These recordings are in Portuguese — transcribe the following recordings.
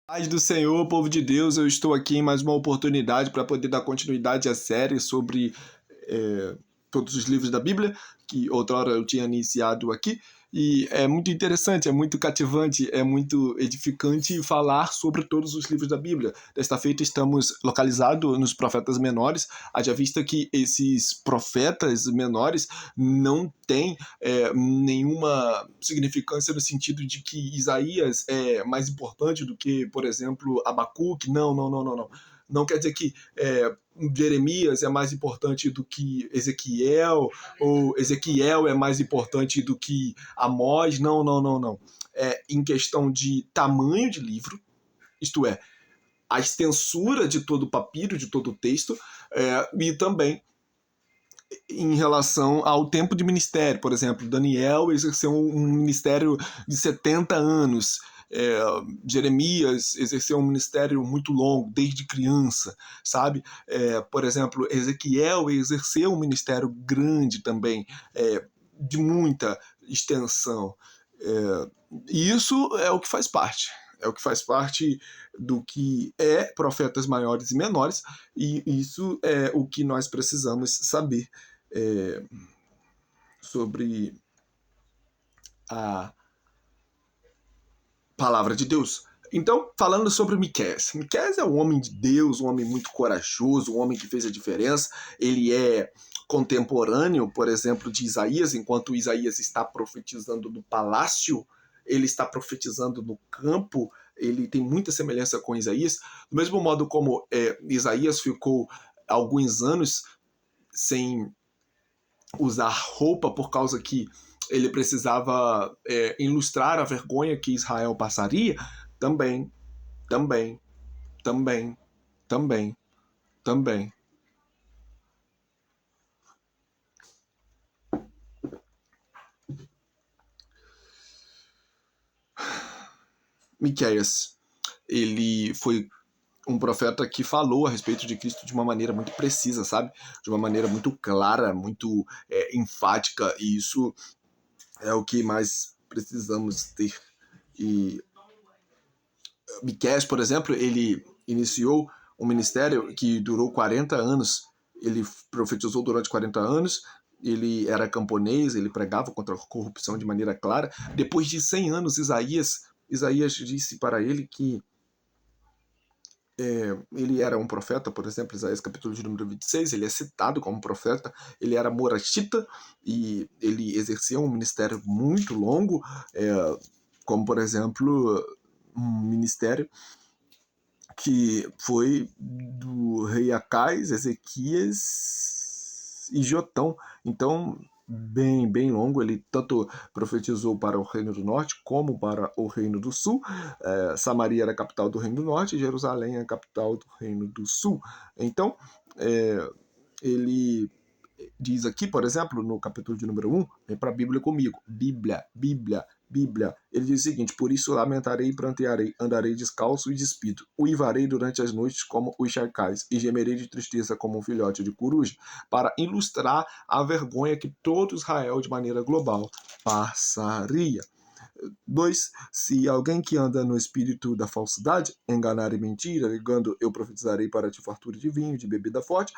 Paz do Senhor, povo de Deus, eu estou aqui em mais uma oportunidade para poder dar continuidade à série sobre todos os livros da Bíblia, que outrora eu tinha iniciado aqui, e é muito interessante, é muito cativante, é muito edificante falar sobre todos os livros da Bíblia. Desta feita estamos localizados nos profetas menores, haja vista que esses profetas menores não têm nenhuma significância no sentido de que Isaías é mais importante do que, por exemplo, Abacuque. Não, não, não, não, não. Não quer dizer que Jeremias é mais importante do que Ezequiel, ou Ezequiel é mais importante do que Amós. Não, não, não, não. Em questão de tamanho de livro, isto é, a extensura de todo o papiro, de todo o texto, e também em relação ao tempo de ministério. Por exemplo, Daniel exerceu um ministério de 70 anos. Jeremias exerceu um ministério muito longo, desde criança, sabe? Por exemplo, Ezequiel exerceu um ministério grande também, de muita extensão. E isso é o que faz parte. É o que faz parte do que é profetas maiores e menores, e isso é o que nós precisamos saber é, sobre a palavra de Deus. Então, falando sobre Miqueias. Miqueias é um homem de Deus, um homem muito corajoso, um homem que fez a diferença. Ele é contemporâneo, por exemplo, de Isaías, enquanto Isaías está profetizando no palácio, ele está profetizando no campo. Ele tem muita semelhança com Isaías. Do mesmo modo como Isaías ficou alguns anos sem usar roupa por causa que ele precisava ilustrar a vergonha que Israel passaria, também, também, também, também, também. Miqueias, ele foi um profeta que falou a respeito de Cristo de uma maneira muito precisa, sabe? De uma maneira muito clara, muito enfática, e isso é o que mais precisamos ter. E Miqueias, por exemplo, ele iniciou um ministério que durou 40 anos. Ele profetizou durante 40 anos, ele era camponês, ele pregava contra a corrupção de maneira clara. Depois de 100 anos, Isaías disse para ele que ele era um profeta. Por exemplo, Isaías capítulo de número 26, ele é citado como profeta. Ele era moratita e ele exercia um ministério muito longo, como, por exemplo, um ministério que foi do rei Acais, Ezequias e Jotão. Então, bem longo. Ele tanto profetizou para o reino do norte como para o reino do sul. Samaria era a capital do reino do norte e Jerusalém é a capital do reino do sul. Então, ele diz aqui, por exemplo, no capítulo de número 1, vem para a Bíblia comigo. Bíblia. Ele diz o seguinte: por isso lamentarei e prantearei, andarei descalço e despido, uivarei durante as noites como os chacais, e gemerei de tristeza como um filhote de coruja, para ilustrar a vergonha que todo Israel, de maneira global, passaria. 2. Se alguém que anda no espírito da falsidade enganar e mentira, ligando eu profetizarei para ti fartura de vinho, de bebida forte,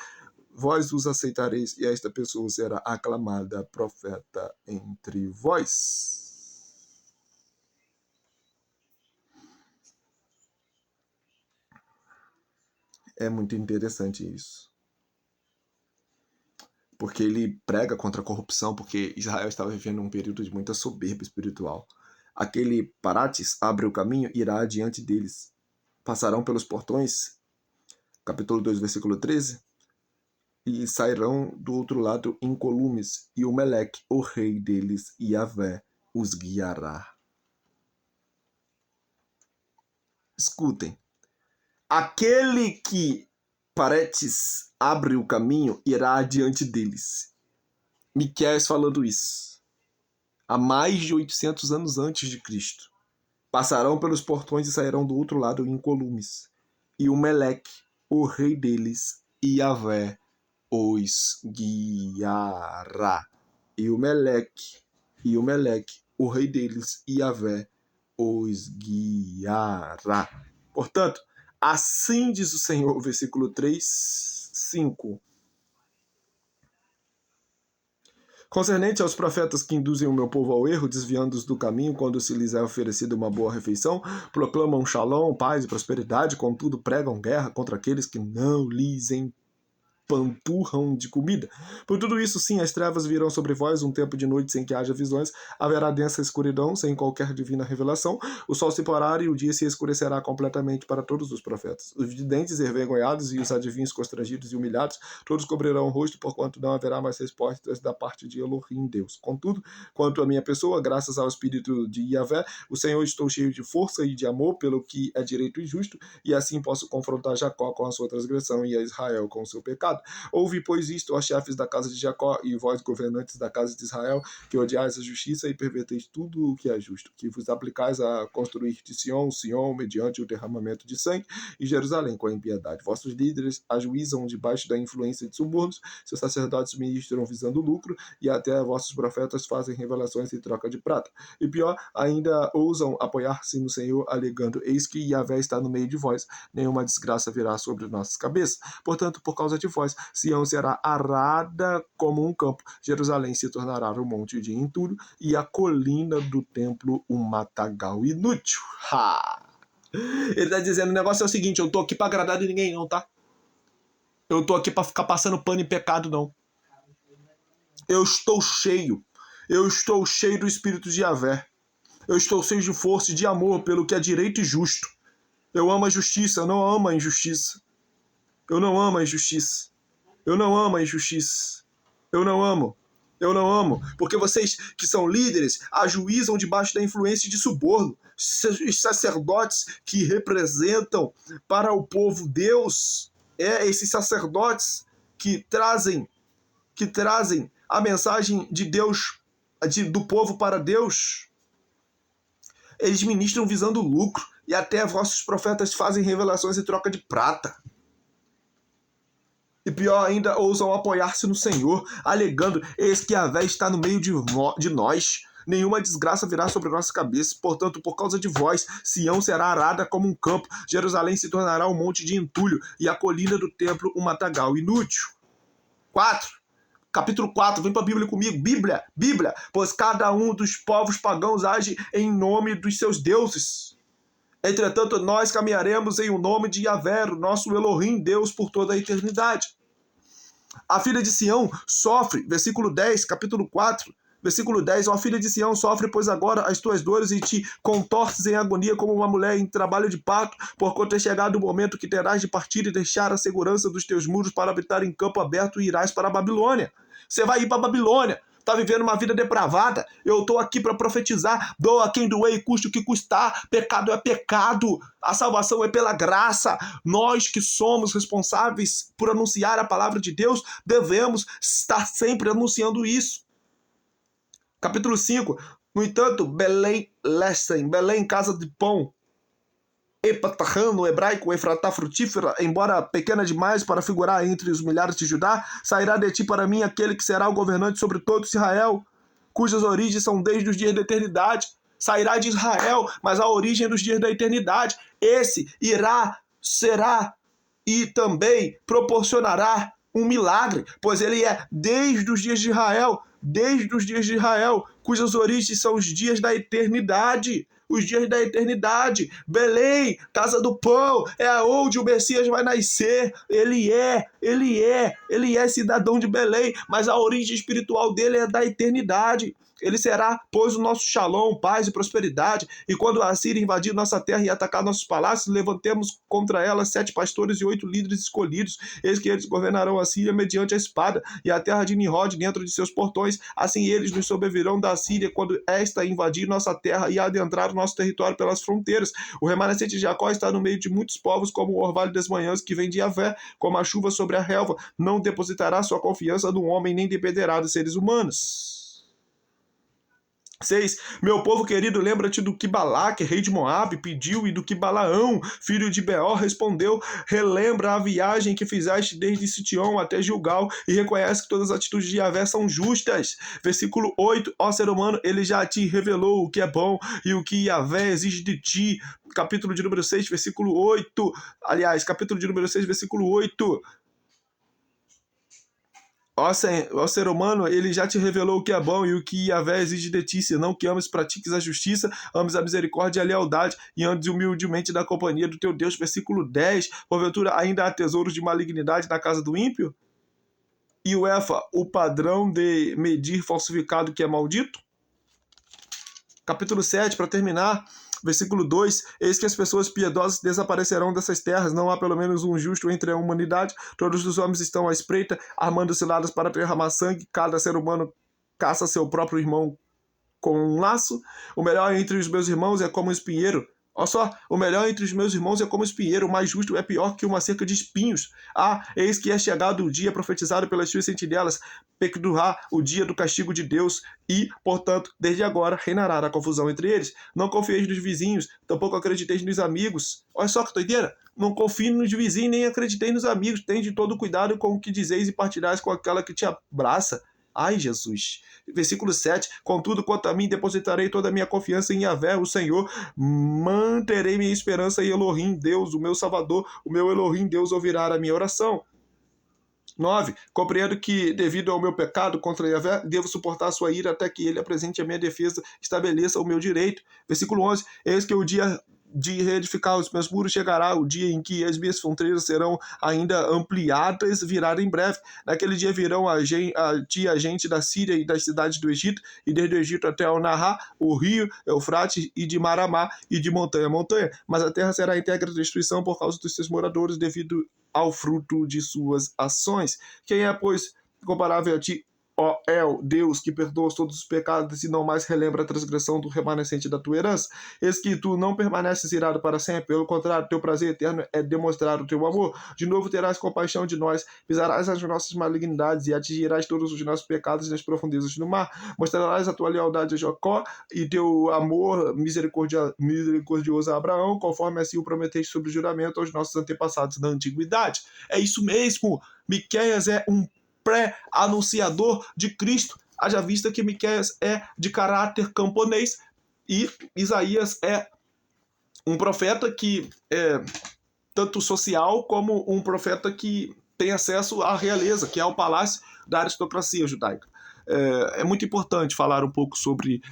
vós os aceitareis, e esta pessoa será aclamada profeta entre vós. É muito interessante isso. Porque ele prega contra a corrupção, porque Israel estava vivendo um período de muita soberba espiritual. Aquele Parates abre o caminho, irá adiante deles. Passarão pelos portões, capítulo 2, versículo 13, e sairão do outro lado incolumes, e o Meleque, o rei deles, Yahvé, os guiará. Escutem. Aquele que Parates abre o caminho irá adiante deles. Miqueias falando isso há mais de 800 anos antes de Cristo. Passarão pelos portões e sairão do outro lado incolumes. E o Meleque, o rei deles, Yahvé, os guiará. E o Meleque, o rei deles, Yahvé, os guiará. Portanto, assim diz o Senhor, versículo 3, 5. Concernente aos profetas que induzem o meu povo ao erro, desviando-os do caminho quando se lhes é oferecida uma boa refeição, proclamam shalom, paz e prosperidade, contudo pregam guerra contra aqueles que não lhes empanturram de comida. Por tudo isso, sim, as trevas virão sobre vós, um tempo de noite sem que haja visões, haverá densa escuridão, sem qualquer divina revelação, o sol se porá e o dia se escurecerá completamente para todos os profetas. Os videntes envergonhados e os adivinhos constrangidos e humilhados, todos cobrirão o rosto, porquanto não haverá mais respostas da parte de Elohim, Deus. Contudo, quanto à minha pessoa, graças ao Espírito de Yahvé, o Senhor, estou cheio de força e de amor pelo que é direito e justo, e assim posso confrontar Jacó com a sua transgressão e a Israel com o seu pecado. Ouve, pois, isto, ó chefes da casa de Jacó e vós, governantes da casa de Israel, que odiais a justiça e perverteis tudo o que é justo, que vos aplicais a construir de Sion, mediante o derramamento de sangue, e Jerusalém com a impiedade. Vossos líderes ajuizam debaixo da influência de subornos, seus sacerdotes ministram visando lucro, e até vossos profetas fazem revelações em troca de prata. E pior, ainda ousam apoiar-se no Senhor, alegando, eis que Yahvé está no meio de vós, nenhuma desgraça virá sobre nossas cabeças. Portanto, por causa de vós, Sião será arada como um campo, Jerusalém se tornará um monte de entulho, e a colina do templo um matagal inútil. Ha! Ele está dizendo, o negócio é o seguinte, eu tô aqui para agradar de ninguém não, tá? Eu tô aqui para ficar passando pano em pecado não. Eu estou cheio do Espírito de Yahvé. Eu estou cheio de força e de amor pelo que é direito e justo. Eu amo a justiça, eu não amo a injustiça. Eu não amo a injustiça. Eu não amo a injustiça. Eu não amo. Porque vocês que são líderes ajuizam debaixo da influência de suborno. Os sacerdotes que representam para o povo Deus, esses sacerdotes que trazem a mensagem de Deus, do povo para Deus, eles ministram visando lucro, e até vossos profetas fazem revelações em troca de prata. E pior ainda, ousam apoiar-se no Senhor, alegando, eis que Yahvé está no meio de nós, nenhuma desgraça virá sobre nossas cabeças. Portanto, por causa de vós, Sião será arada como um campo, Jerusalém se tornará um monte de entulho, e a colina do templo um matagal inútil. 4. Capítulo 4, vem para a Bíblia comigo. Bíblia. Pois cada um dos povos pagãos age em nome dos seus deuses. Entretanto, nós caminharemos em o nome de Yahvé, nosso Elohim, Deus, por toda a eternidade. A filha de Sião sofre, versículo 10, capítulo 4, versículo 10, ó filha de Sião, sofre, pois agora as tuas dores e te contorces em agonia como uma mulher em trabalho de parto, porquanto é chegado o momento que terás de partir e deixar a segurança dos teus muros para habitar em campo aberto e irás para a Babilônia. Você vai ir para a Babilônia. Está vivendo uma vida depravada, eu estou aqui para profetizar, doa quem doer e custe o que custar, pecado é pecado, a salvação é pela graça, nós que somos responsáveis por anunciar a palavra de Deus, devemos estar sempre anunciando isso. Capítulo 5, no entanto, Belém Lessem, Belém casa de pão, Epatahã, no hebraico, Efratá frutífera, embora pequena demais para figurar entre os milhares de Judá, sairá de ti para mim aquele que será o governante sobre todo Israel, cujas origens são desde os dias da eternidade. Sairá de Israel, mas a origem dos dias da eternidade. Esse será e também proporcionará um milagre, pois ele é desde os dias de Israel, cujas origens são os dias da eternidade. Os dias da eternidade. Belém, casa do pão, é onde o Messias vai nascer. Ele é cidadão de Belém, mas a origem espiritual dele é da eternidade. Ele será, pois, o nosso shalom, paz e prosperidade. E quando a Assíria invadir nossa terra e atacar nossos palácios, levantemos contra ela 7 pastores e 8 líderes escolhidos. Eis que eles governarão a Síria mediante a espada, e a terra de Nimrod dentro de seus portões. Assim eles nos sobrevirão da Síria quando esta invadir nossa terra e adentrar o nosso território pelas fronteiras. O remanescente de Jacó está no meio de muitos povos, como o orvalho das manhãs que vem de Yahvé, como a chuva sobre a relva. Não depositará sua confiança no homem, nem dependerá dos seres humanos. 6. Meu povo querido, lembra-te do que Balaque, rei de Moabe, pediu e do que Balaão, filho de Beor, respondeu. Relembra a viagem que fizeste desde Sitiom até Gilgal e reconhece que todas as atitudes de Yahvé são justas. Versículo 8. Ó ser humano, ele já te revelou o que é bom e o que Yahvé exige de ti. Capítulo de número 6, versículo 8. Aliás, capítulo de número 6, versículo 8. Ó ser humano, ele já te revelou o que é bom e o que Yahvé exige de ti, senão que ames, pratiques a justiça, ames a misericórdia e a lealdade, e andes humildemente na companhia do teu Deus. Versículo 10. Porventura ainda há tesouros de malignidade na casa do ímpio? E o Efa, o padrão de medir falsificado que é maldito? Capítulo 7, para terminar, versículo 2, eis que as pessoas piedosas desaparecerão dessas terras, não há pelo menos um justo entre a humanidade, todos os homens estão à espreita, armando ciladas para derramar sangue, cada ser humano caça seu próprio irmão com um laço, o melhor entre os meus irmãos é como um espinheiro. Olha só, o melhor entre os meus irmãos é como espinheiro, o mais justo é pior que uma cerca de espinhos. Ah, eis que é chegado o dia profetizado pelas suas sentinelas, Pekduhá, o dia do castigo de Deus, e, portanto, desde agora reinará a confusão entre eles. Não confieis nos vizinhos, tampouco acrediteis nos amigos. Olha só que doideira. Não confie nos vizinhos, nem acreditei nos amigos. Tende todo cuidado com o que dizeis e partilhais com aquela que te abraça. Ai, Jesus. Versículo 7. Contudo, quanto a mim, depositarei toda a minha confiança em Yahvé, o Senhor. Manterei minha esperança em Elohim, Deus, o meu Salvador. O meu Elohim, Deus, ouvirá a minha oração. 9. Compreendo que, devido ao meu pecado contra Yahvé, devo suportar a sua ira até que ele apresente a minha defesa, estabeleça o meu direito. Versículo 11. Eis que o dia de reedificar os meus muros chegará, o dia em que as minhas fronteiras serão ainda ampliadas, virá em breve. Naquele dia virão a ti a gente da Síria e das cidades do Egito, e desde o Egito até o Nahá, o rio Eufrates, e de Maramá, e de montanha a montanha. Mas a terra será integra destruição por causa dos seus moradores, devido ao fruto de suas ações. Quem é, pois, comparável a ti, ó El, Deus, que perdoa todos os pecados e não mais relembra a transgressão do remanescente da tua herança? Eis que tu não permaneces irado para sempre, pelo contrário, teu prazer eterno é demonstrar o teu amor. De novo terás compaixão de nós, pisarás as nossas malignidades e atingirás todos os nossos pecados nas profundezas do mar. Mostrarás a tua lealdade a Jacó e teu amor misericordioso a Abraão, conforme assim o prometeste sob juramento aos nossos antepassados na antiguidade. É isso mesmo! Miqueias é um pré-anunciador de Cristo, haja vista que Miqueias é de caráter camponês e Isaías é um profeta que é tanto social como um profeta que tem acesso à realeza, que é o palácio da aristocracia judaica. É muito importante falar um pouco sobre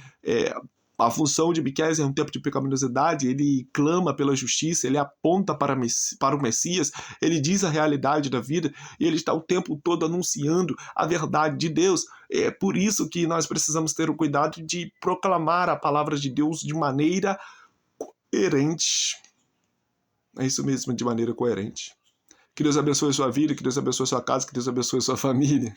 a função de Miqueias em um tempo de pecaminosidade. Ele clama pela justiça, ele aponta para o Messias, ele diz a realidade da vida, e ele está o tempo todo anunciando a verdade de Deus. É por isso que nós precisamos ter o cuidado de proclamar a palavra de Deus de maneira coerente. É isso mesmo, de maneira coerente. Que Deus abençoe a sua vida, que Deus abençoe a sua casa, que Deus abençoe a sua família.